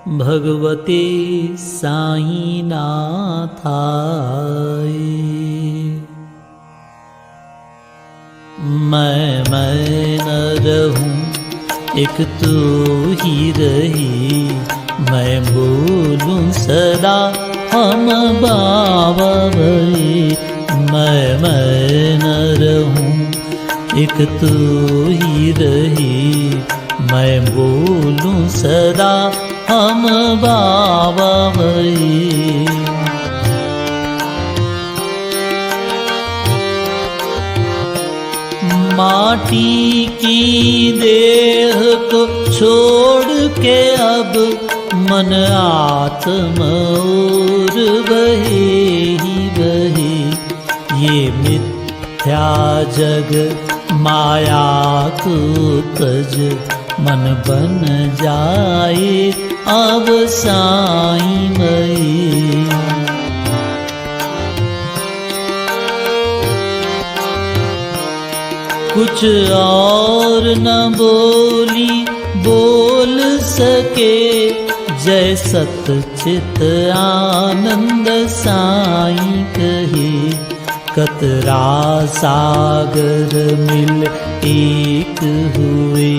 भगवते साई नाथाय। मैं न रहूं एक तू ही रही, मैं बोलूं सदा हम बाबा भई। मैं न रहूं एक तू ही रही, मैं बोलूं सदा हम बाबा भई। माटी की देह को छोड़ के अब मन आत्म और बहे ही बहे। ये मिथ्या जग माया को तज, मन बन जाए अब साईं मई। कुछ और न बोली बोल सके, जय सतचित आनंद साईं कहे। कतरा सागर मिल एक हुए,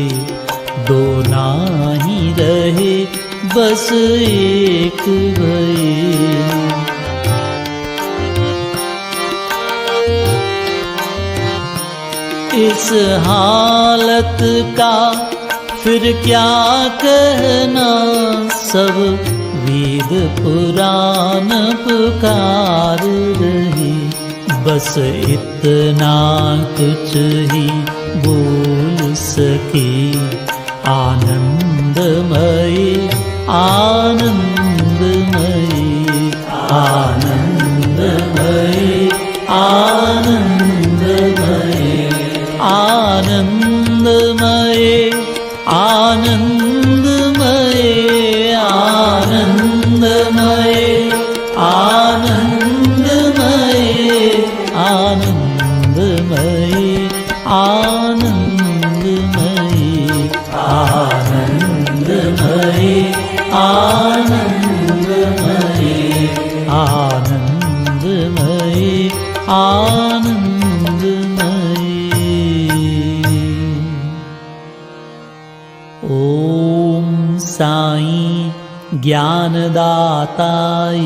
दो नाही रहे बस एक भये। इस हालत का फिर क्या कहना, सब वेद पुराण पुकार रहे। बस इतना कुछ ही बोल सके, आनंदमय आनंदमय आनंदमय आनंदमय आनंदमय आनंदमय आनंदमय आनंदमय आनंदमय आनंदमय आनंदमय आनंदमय आनंदमय आनंदमय। ओम साईं ज्ञानदाताय।